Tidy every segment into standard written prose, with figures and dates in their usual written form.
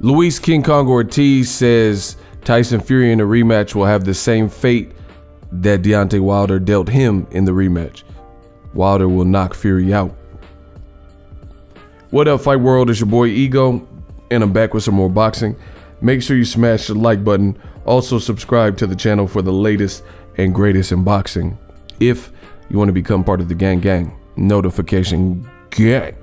Luis King Kong Ortiz says Tyson Fury in a rematch will have the same fate that Deontay Wilder dealt him in the rematch. Wilder will knock Fury out. What up, Fight World? It's your boy Ego, and I'm back with some more boxing. Make sure you smash the like button. Also subscribe to the channel for the latest and greatest in boxing. If you want to become part of the gang notification gang,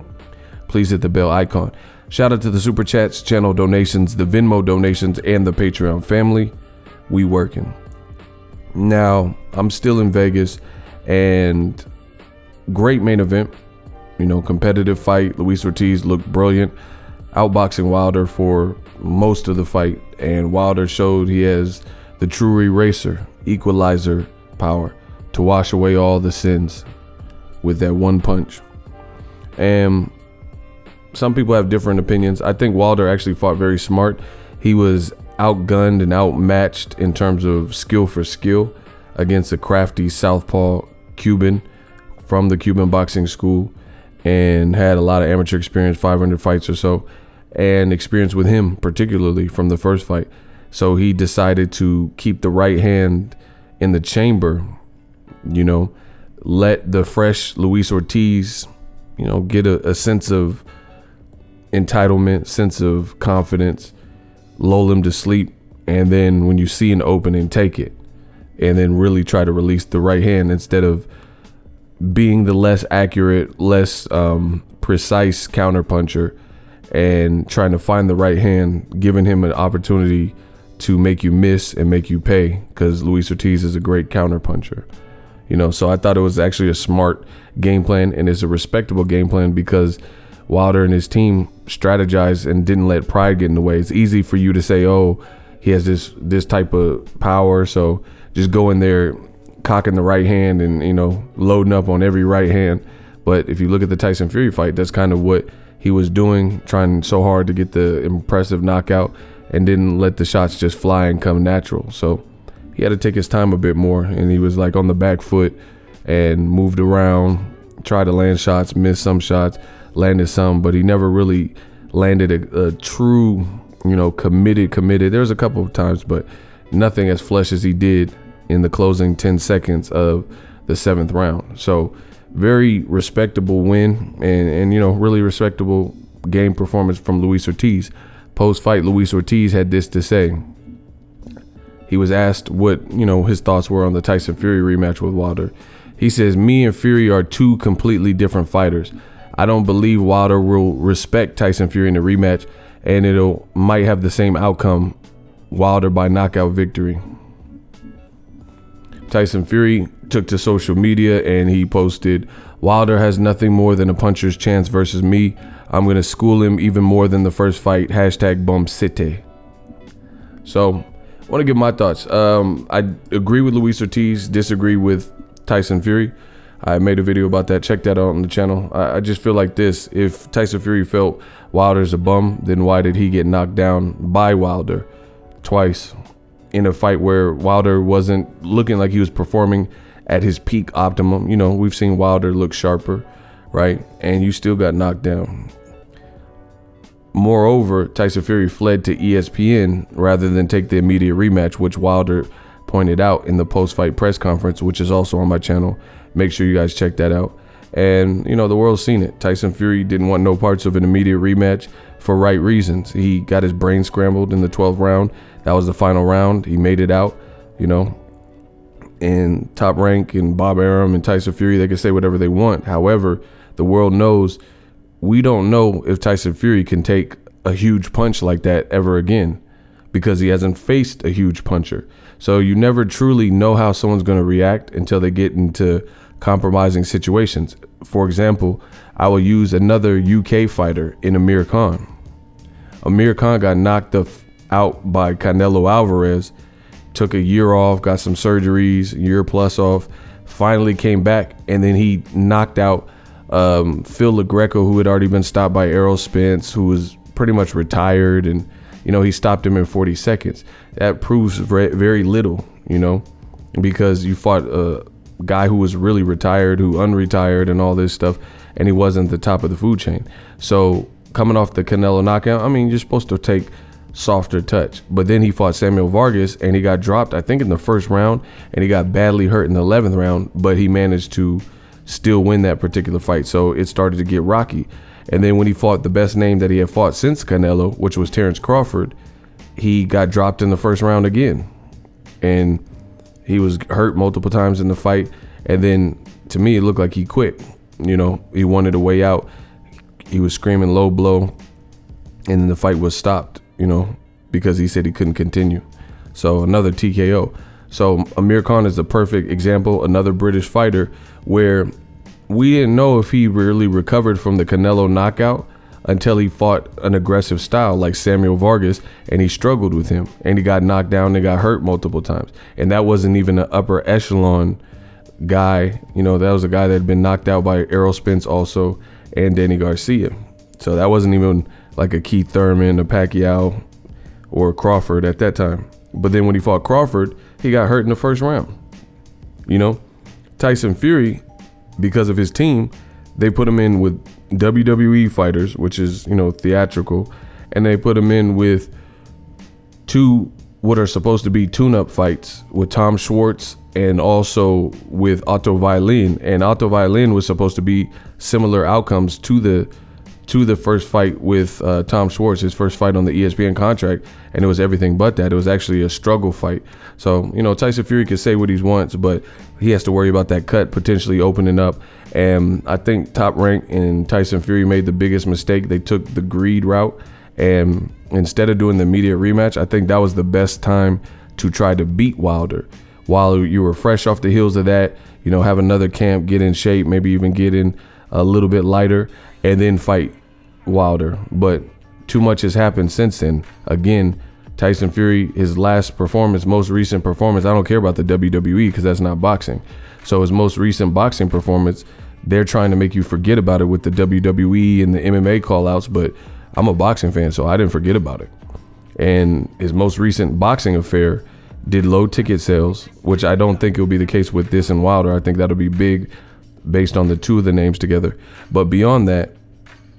please hit the bell icon. Shout out to the super chats, channel donations, the Venmo donations, and the Patreon family. We working. Now, I'm still in Vegas, and great main event. You know, competitive fight. Luis Ortiz looked brilliant, outboxing Wilder for most of the fight, and Wilder showed he has the true eraser, equalizer power to wash away all the sins with that one punch. And some people have different opinions. I think Wilder actually fought very smart. He was outgunned and outmatched in terms of skill for skill against a crafty southpaw Cuban from the Cuban boxing school, and had a lot of amateur experience, 500 fights or so, and experience with him, particularly from the first fight. So he decided to keep the right hand in the chamber, you know, let the fresh Luis Ortiz, you know, get a sense of entitlement, sense of confidence, lull him to sleep, and then when you see an opening, take it, and then really try to release the right hand instead of being the less accurate, less precise counterpuncher and trying to find the right hand, giving him an opportunity to make you miss and make you pay, because Luis Ortiz is a great counterpuncher. You know, so I thought it was actually a smart game plan, and it's a respectable game plan because Wilder and his team strategized and didn't let pride get in the way. It's easy for you to say, oh, he has this type of power, so just go in there cocking the right hand and, you know, loading up on every right hand. But if you look at the Tyson Fury fight, that's kind of what he was doing, trying so hard to get the impressive knockout and didn't let the shots just fly and come natural. So he had to take his time a bit more, and he was like on the back foot and moved around, tried to land shots, missed some shots, landed some, but he never really landed a true, you know, committed. There was a couple of times, but nothing as flush as he did in the closing 10 seconds of the 7th round. So very respectable win, and you know, really respectable game performance from Luis Ortiz. Post-fight, Luis Ortiz had this to say. He was asked what, you know, his thoughts were on the Tyson Fury rematch with Wilder. He says, "Me and Fury are two completely different fighters. I don't believe Wilder will respect Tyson Fury in the rematch, and might have the same outcome, Wilder by knockout victory." Tyson Fury took to social media and he posted, "Wilder has nothing more than a puncher's chance versus me. I'm going to school him even more than the first fight. #BombCity." So I want to give my thoughts. I agree with Luis Ortiz, disagree with Tyson Fury. I made a video about that. Check that out on the channel. I just feel like this. If Tyson Fury felt Wilder's a bum, then why did he get knocked down by Wilder twice in a fight where Wilder wasn't looking like he was performing at his peak optimum? You know, we've seen Wilder look sharper, right? And you still got knocked down. Moreover, Tyson Fury fled to ESPN rather than take the immediate rematch, which Wilder pointed out in the post-fight press conference, which is also on my channel. Make sure you guys check that out. And, you know, the world's seen it. Tyson Fury didn't want no parts of an immediate rematch for right reasons. He got his brain scrambled in the 12th round. That was the final round. He made it out, you know. And Top Rank and Bob Arum and Tyson Fury, they can say whatever they want. However, the world knows we don't know if Tyson Fury can take a huge punch like that ever again, because he hasn't faced a huge puncher. So you never truly know how someone's going to react until they get into compromising situations. For example, I will use another UK fighter in Amir Khan. Amir Khan got knocked out by Canelo Alvarez, took a year off, got some surgeries, a year plus off, finally came back, and then he knocked out Phil LaGreco, who had already been stopped by Errol Spence, who was pretty much retired, and you know, he stopped him in 40 seconds. That proves very little, you know. because you fought a guy who was really retired, who unretired and all this stuff, and he wasn't the top of the food chain. So coming off the Canelo knockout, I mean, you're supposed to take softer touch. But then he fought Samuel Vargas and he got dropped, I think, in the first round, and he got badly hurt in the 11th round, but he managed to still win that particular fight. So it started to get rocky. And then when he fought the best name that he had fought since Canelo, which was Terrence Crawford, he got dropped in the first round again. And he was hurt multiple times in the fight. And then to me, it looked like he quit. You know, he wanted a way out. He was screaming low blow, and then the fight was stopped, you know, because he said he couldn't continue. So another TKO. So Amir Khan is the perfect example, another British fighter where we didn't know if he really recovered from the Canelo knockout until he fought an aggressive style like Samuel Vargas, and he struggled with him, and he got knocked down and got hurt multiple times. And that wasn't even an upper echelon guy. You know, that was a guy that had been knocked out by Errol Spence also, and Danny Garcia. So that wasn't even like a Keith Thurman, a Pacquiao, or Crawford at that time. But then when he fought Crawford, he got hurt in the first round. You know, Tyson Fury, because of his team, they put him in with WWE fighters, which is, you know, theatrical, and they put him in with two what are supposed to be tune-up fights with Tom Schwartz and also with Otto Wallin. And Otto Wallin was supposed to be similar outcomes to the first fight with Tom Schwartz, his first fight on the ESPN contract, and it was everything but that. It was actually a struggle fight. So, you know, Tyson Fury can say what he wants, but he has to worry about that cut potentially opening up. And I think Top Rank and Tyson Fury made the biggest mistake. They took the greed route, and instead of doing the immediate rematch, I think that was the best time to try to beat Wilder. While you were fresh off the heels of that, you know, have another camp, get in shape, maybe even get in a little bit lighter, and then fight Wilder. But too much has happened since then. Again, Tyson Fury, his last performance, most recent performance, I don't care about the WWE because that's not boxing. So his most recent boxing performance, they're trying to make you forget about it with the WWE and the MMA call-outs, but I'm a boxing fan, so I didn't forget about it. And his most recent boxing affair did low ticket sales, which I don't think it'll be the case with this and Wilder. I think that'll be big based on the two of the names together. But beyond that,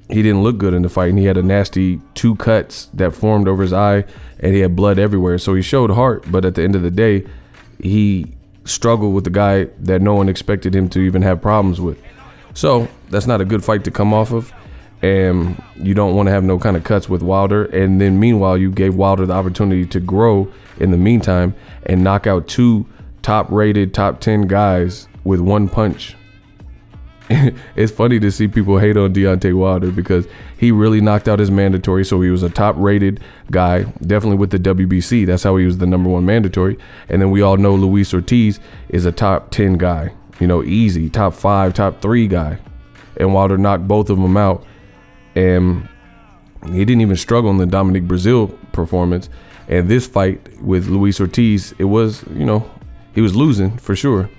he didn't look good in the fight, and he had a nasty 2 cuts that formed over his eye, and he had blood everywhere. So he showed heart, but at the end of the day, he struggled with the guy that no one expected him to even have problems with. So that's not a good fight to come off of, and you don't want to have no kind of cuts with Wilder. And then meanwhile, you gave Wilder the opportunity to grow in the meantime and knock out 2 top-rated, top 10 guys with 1 punch. It's funny to see people hate on Deontay Wilder because he really knocked out his mandatory. So he was a top-rated guy, definitely with the WBC. That's how he was the #1 mandatory. And then we all know Luis Ortiz is a top 10 guy, you know, easy, top 5, top 3 guy. And Wilder knocked both of them out. And he didn't even struggle in the Dominic Brazil performance. And this fight with Luis Ortiz, it was, you know, he was losing for sure.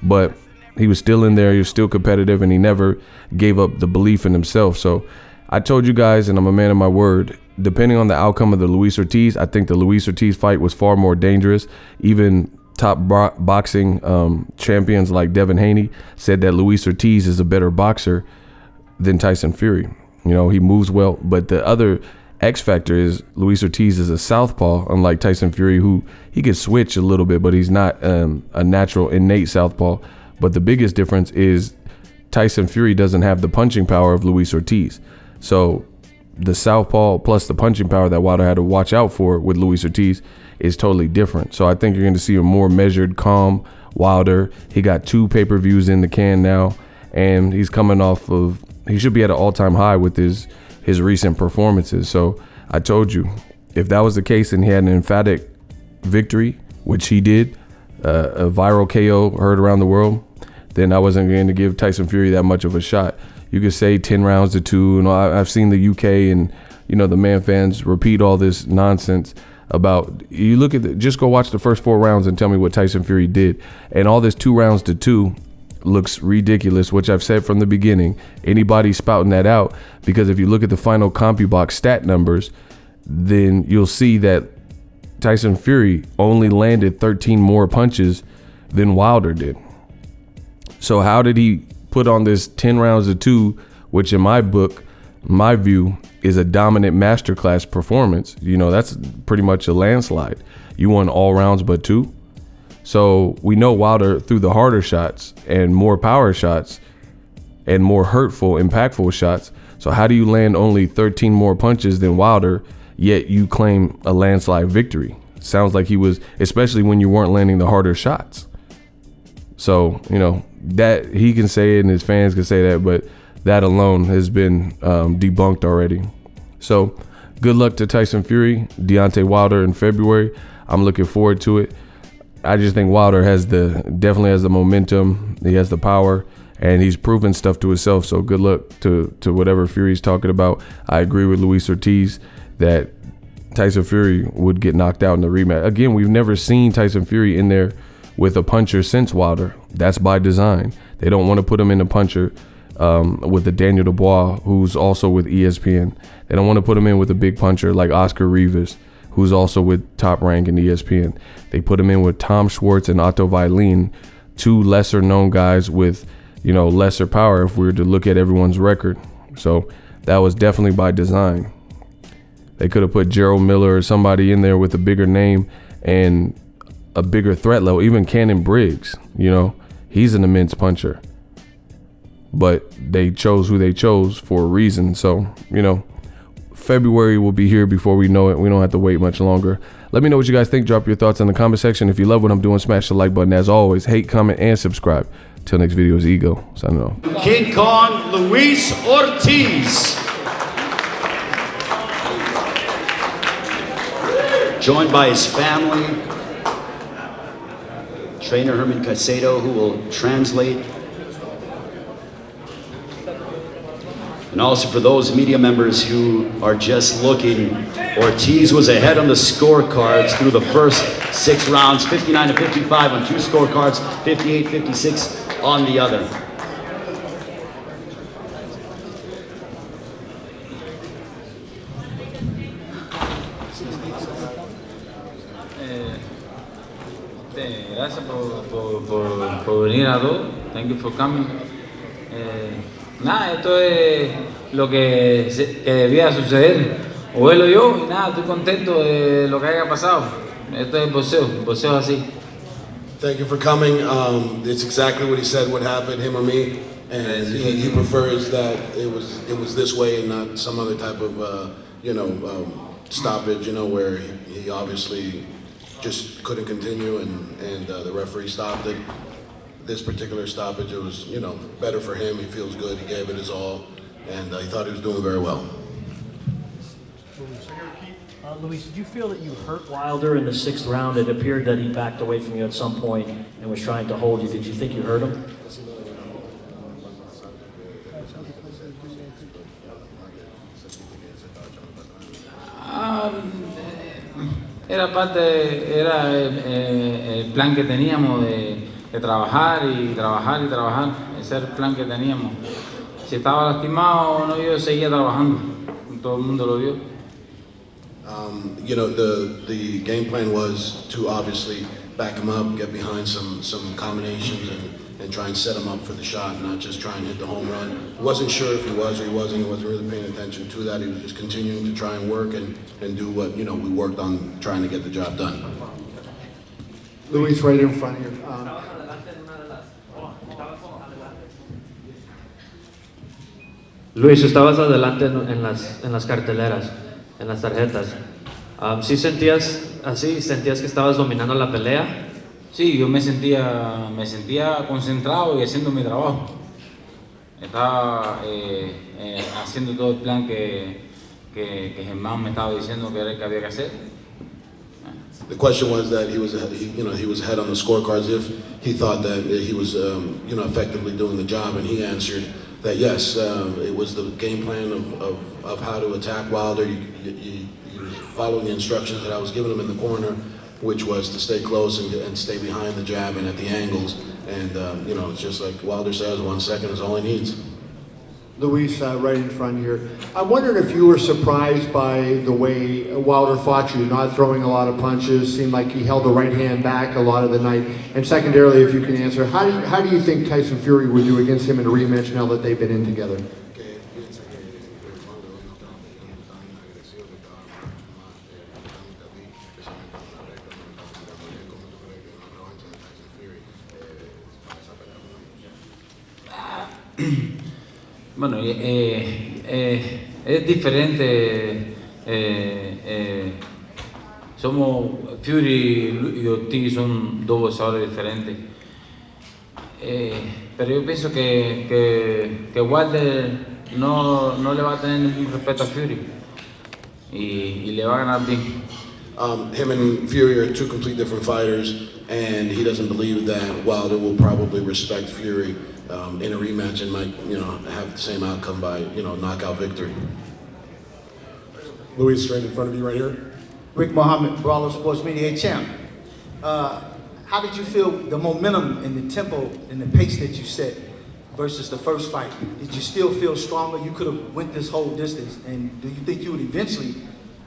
But he was still in there, he was still competitive, and he never gave up the belief in himself. So I told you guys, and I'm a man of my word, depending on the outcome of the Luis Ortiz, I think the Luis Ortiz fight was far more dangerous. Even top boxing champions like Devin Haney said that Luis Ortiz is a better boxer than Tyson Fury. You know, he moves well, but the other X factor is Luis Ortiz is a southpaw, unlike Tyson Fury, who he could switch a little bit, but he's not a natural, innate southpaw. But the biggest difference is Tyson Fury doesn't have the punching power of Luis Ortiz. So the southpaw plus the punching power that Wilder had to watch out for with Luis Ortiz is totally different. So I think you're going to see a more measured, calm Wilder. He got 2 pay-per-views in the can now, and he's coming off of, he should be at an all-time high with his recent performances. So I told you, if that was the case and he had an emphatic victory, which he did, a viral KO heard around the world, then I wasn't going to give Tyson Fury that much of a shot. You could say 10 rounds to 2. And I've seen the UK and, you know, the man fans repeat all this nonsense about, you look at just go watch the first 4 rounds and tell me what Tyson Fury did. And all this 2 rounds to 2 looks ridiculous, which I've said from the beginning. Anybody spouting that out, because if you look at the final CompuBox stat numbers, then you'll see that Tyson Fury only landed 13 more punches than Wilder did. So how did he put on this 10 rounds to 2, which in my book, my view, is a dominant masterclass performance? You know, that's pretty much a landslide. You won all rounds but 2. So we know Wilder threw the harder shots and more power shots and more hurtful, impactful shots. So how do you land only 13 more punches than Wilder, yet you claim a landslide victory? Sounds like he was, especially when you weren't landing the harder shots. So, you know, that he can say it and his fans can say that, but that alone has been debunked already. So good luck to Tyson Fury, Deontay Wilder in February. I'm looking forward to it. I just think Wilder definitely has the momentum. He has the power, and he's proven stuff to himself. So good luck to whatever Fury's talking about. I agree with Luis Ortiz that Tyson Fury would get knocked out in the rematch. Again, we've never seen Tyson Fury in there with a puncher since Wilder. That's by design. They don't want to put him in a puncher with the Daniel Dubois, who's also with ESPN. They don't want to put him in with a big puncher like Oscar Rivas, who's also with Top Rank and ESPN. They put him in with Tom Schwartz and Otto Wallin, 2 lesser known guys with, you know, lesser power if we were to look at everyone's record. So that was definitely by design. They could have put Gerald Miller or somebody in there with a bigger name and a bigger threat level. Even Cannon Briggs, you know, he's an immense puncher. But they chose who they chose for a reason. So, you know, February will be here before we know it. We don't have to wait much longer. Let me know what you guys think. Drop your thoughts in the comment section. If you love what I'm doing, smash the like button. As always, hate, comment, and subscribe. Till next video is Ego. Signing off. King Kong Luis Ortiz. Joined by his family, trainer Herman Caicedo, who will translate. And also for those media members who are just looking, Ortiz was ahead on the scorecards through the first 6 rounds, 59-55 on 2 scorecards, 58-56 on the other. Gracias por venir a todos. Thank you for coming. Nada, esto es lo que debía suceder. O verlo yo y nada, estoy contento de lo que haya pasado. Esto es boxeo así. Thank you for coming. It's exactly what he said would happen, him or me, and he prefers that it was this way and not some other type of stoppage, where he obviously just couldn't continue and the referee stopped it. This particular stoppage, it was better for him. He feels good. He gave it his all, and he thought he was doing very well. Luis, did you feel that you hurt Wilder in the 6th round? It appeared that he backed away from you at some point and was trying to hold you. Did you think you hurt him? Era el plan que teníamos de trabajar y trabajar y trabajar. Ese era el plan que teníamos. Si estaba lastimado o no, yo seguía trabajando. Todo el mundo lo vio. The game plan was to obviously back him up, get behind some combinations and try and set him up for the shot, not just try and hit the home run. Wasn't sure if he was or he wasn't. He wasn't really paying attention to that. He was just continuing to try and work and do what we worked on, trying to get the job done. Luis, right in front of you. Luis, estabas adelante en las carteleras, en las tarjetas. ¿Sí sentías así? ¿Sentías que estabas dominando la pelea? Sí, yo me sentía concentrado y haciendo mi trabajo. Estaba haciendo todo el plan que Germán me estaba diciendo que era el que había que hacer. The question was that he was ahead on the scorecards if he thought that he was effectively doing the job, and he answered that yes, it was the game plan of how to attack Wilder. He was following the instructions that I was giving him in the corner, which was to stay close and stay behind the jab and at the angles. And it's just like Wilder says, 1 second is all he needs. Luis, right in front here. I wondered if you were surprised by the way Wilder fought you, not throwing a lot of punches, seemed like he held the right hand back a lot of the night. And secondarily, if you can answer, how do you think Tyson Fury would do against him in a rematch now that they've been in together? Bueno, es diferente. Fury y Ortiz son dos boxeadores diferentes. Pero yo pienso que Wilder no le va a tener ningún respeto a Fury y le va a ganar bien. Him and Fury are two completely different fighters, and he doesn't believe that Wilder will probably respect Fury in a rematch and might, have the same outcome by, knockout victory. Luis, straight in front of you right here. Rick Mohammed, Brawler Sports Media. Hey, champ, how did you feel the momentum and the tempo and the pace that you set versus the first fight? Did you still feel stronger? You could have went this whole distance, and do you think you would eventually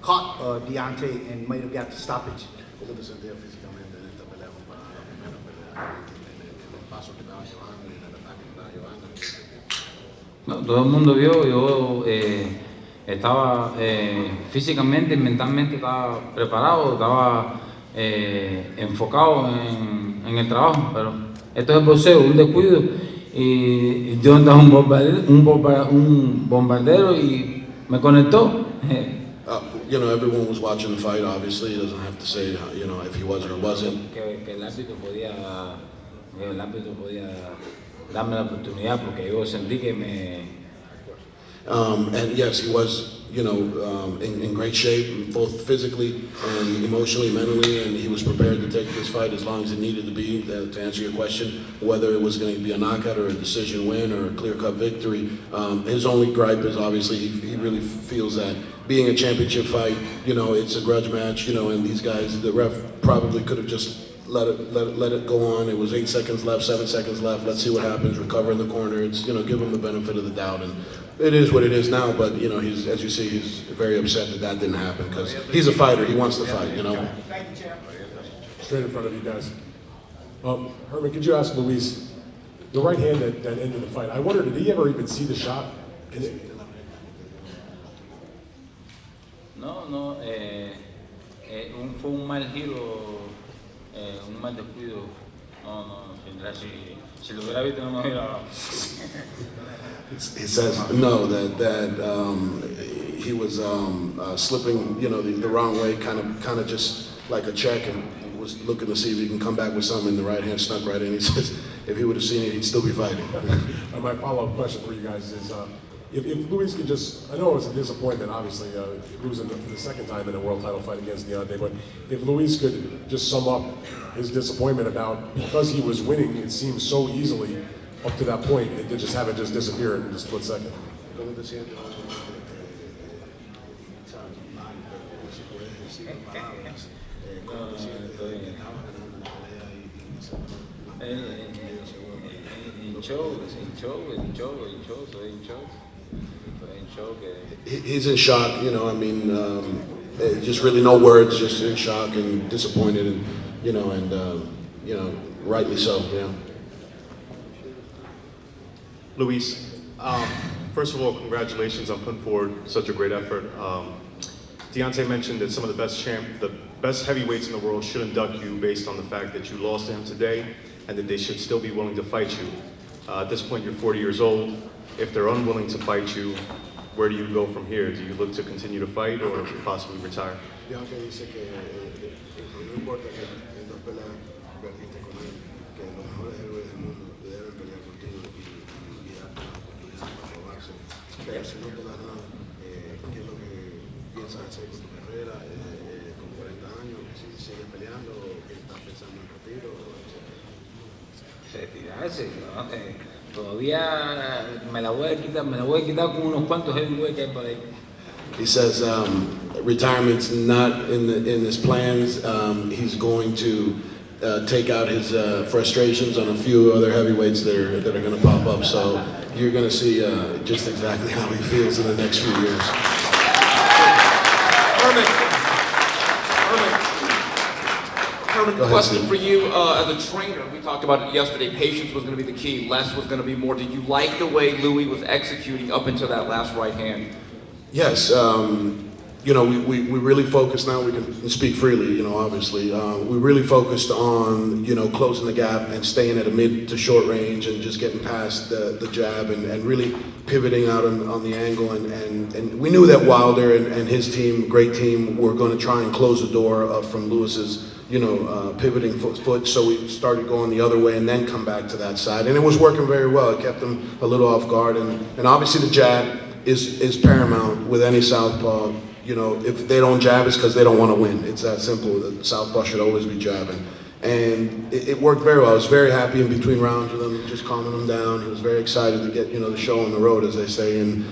caught Deontay and might have got the stoppage? ¿Cómo te sentías físicamente en esta pelea comparado a la primera pelea, en el paso que estaba llevando y en el ataque que estaba llevando? No, todo el mundo vio, yo estaba físicamente y mentalmente estaba preparado, estaba enfocado en el trabajo, pero esto es el boxeo, un descuido y yo andaba un bombardero y me conectó. Everyone was watching the fight, obviously. He doesn't have to say, if he was or wasn't. Que el árbitro podía darme la oportunidad porque yo sentí que And yes, he was, in great shape, both physically and emotionally, mentally, and he was prepared to take this fight as long as it needed to be. To answer your question, whether it was going to be a knockout or a decision win or a clear-cut victory, his only gripe is obviously he really feels that being a championship fight, it's a grudge match, and these guys, the ref probably could have just let it go on. It was 8 seconds left, 7 seconds left. Let's see what happens. Recover in the corner. It's give him the benefit of the doubt, and it is what it is now. But he's, as you see, he's very upset that didn't happen because he's a fighter. He wants to fight. Straight in front of you guys. Herman, could you ask Luis the right hand that ended the fight? I wonder, did he ever even see the shot? No, fue un mal giro, un mal descuido. No, si lo hubiera visto no me hubiera. He says no, that he was slipping, the wrong way, kind of just like a check, and was looking to see if he can come back with something. The right hand snuck right in. He says if he would have seen it, he'd still be fighting. My follow-up question for you guys is, if Luis could just, I know it was a disappointment, obviously, losing for the second time in a world title fight against Deontay, but if Luis could just sum up his disappointment about, because he was winning, it seems so easily up to that point, it did just have it just disappear in a split second. He's in shock, just really no words, just in shock and disappointed, and rightly so, Luis, first of all, congratulations on putting forward such a great effort. Deontay mentioned that some of the best heavyweights in the world should induct you based on the fact that you lost to him today and that they should still be willing to fight you. At this point, you're 40 years old. If they're unwilling to fight you, where do you go from here? Do you look to continue to fight or possibly retire? Deontay dice que no importa que en 2 peleas perdiste con él, que los mejores héroes del mundo deben pelear contigo y darte la oportunidad para probarse. Pero si no te das nada, ¿qué es lo que piensas hacer con tu carrera con 40 años? Si sigues peleando o que estás pensando en retiro, Retirarse, todavía me la voy a quitar con unos cuantos heavyweights que hay por ahí. He says retirement's not in his plans. He's going to take out his frustrations on a few other heavyweights that are going to pop up. So you're going to see just exactly how he feels in the next few years. Herman, question for you as a trainer. We talked about it yesterday. Patience was going to be the key. Less was going to be more. Did you like the way Louis was executing up into that last right hand? Yes. You know, we really focused now, we can speak freely, you know, obviously. We really focused on, you know, closing the gap and staying at a mid to short range and just getting past the jab and really pivoting out on the angle. And we knew that Wilder and his team, great team, were going to try and close the door from Lewis's, you know, pivoting foot. So we started going the other way and then come back to that side. And it was working very well. It kept him a little off guard. And obviously the jab is paramount with any southpaw. You know, if they don't jab, it's because they don't want to win. It's that simple. The southpaw should always be jabbing. And it worked very well. I was very happy in between rounds with him, just calming him down. He was very excited to get, you know, the show on the road, as they say. And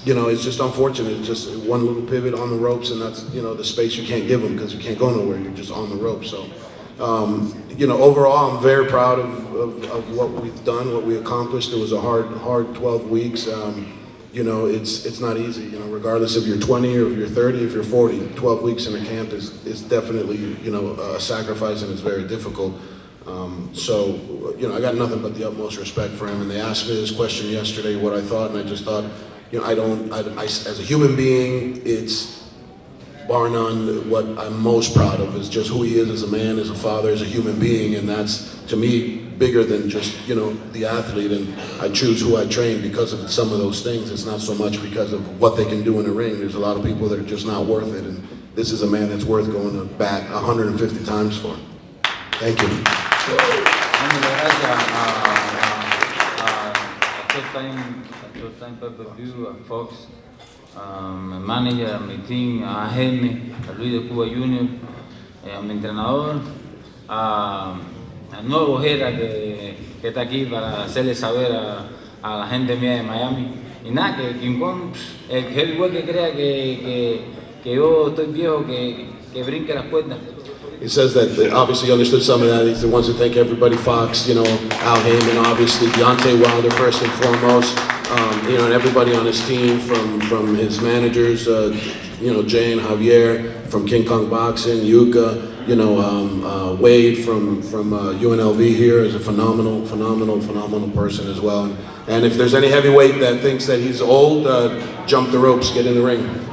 you know, it's just unfortunate. It's just one little pivot on the ropes, and that's, you know, the space you can't give him because you can't go nowhere. You're just on the ropes. So, you know, overall, I'm very proud of what we've done, what we accomplished. It was a hard 12 weeks. You know, it's not easy, you know, regardless if you're 20 or if you're 30, if you're 40, 12 weeks in a camp is definitely, you know, a sacrifice, and it's very difficult. So, you know, I got nothing but the utmost respect for him. And they asked me this question yesterday, what I thought, and I just thought, you know, I as a human being, it's bar none, what I'm most proud of is just who he is as a man, as a father, as a human being. And that's, to me, bigger than just, you know, the athlete. And I choose who I train because of some of those things. It's not so much because of what they can do in the ring. There's a lot of people that are just not worth it. And this is a man that's worth going to bat 150 times for. Thank you. Showtime Pay-Per-View, a Fox, mi manager, a mi team, a Jaime, a Luis de Cuba Jr., a mi entrenador, al nuevo Ojeda que está aquí para hacerle saber a la gente mía de Miami. Y nada, que King Kong, el heavyweight que crea que yo estoy viejo, que brinque las puertas. He says that obviously he understood some of that. He's the ones who thank everybody, Fox, you know, Al Heyman, obviously, Deontay Wilder first and foremost, you know, and everybody on his team, from his managers, you know, Jay and Javier, from King Kong Boxing, Yuka, you know, Wade from UNLV here is a phenomenal person as well. And if there's any heavyweight that thinks that he's old, jump the ropes, get in the ring.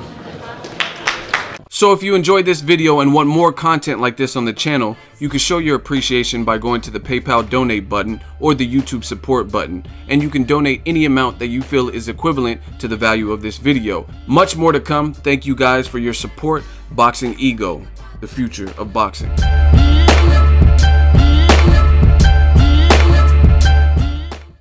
So if you enjoyed this video and want more content like this on the channel, you can show your appreciation by going to the PayPal donate button or the YouTube support button, and you can donate any amount that you feel is equivalent to the value of this video. Much more to come. Thank you guys for your support. Boxing Ego, the future of boxing.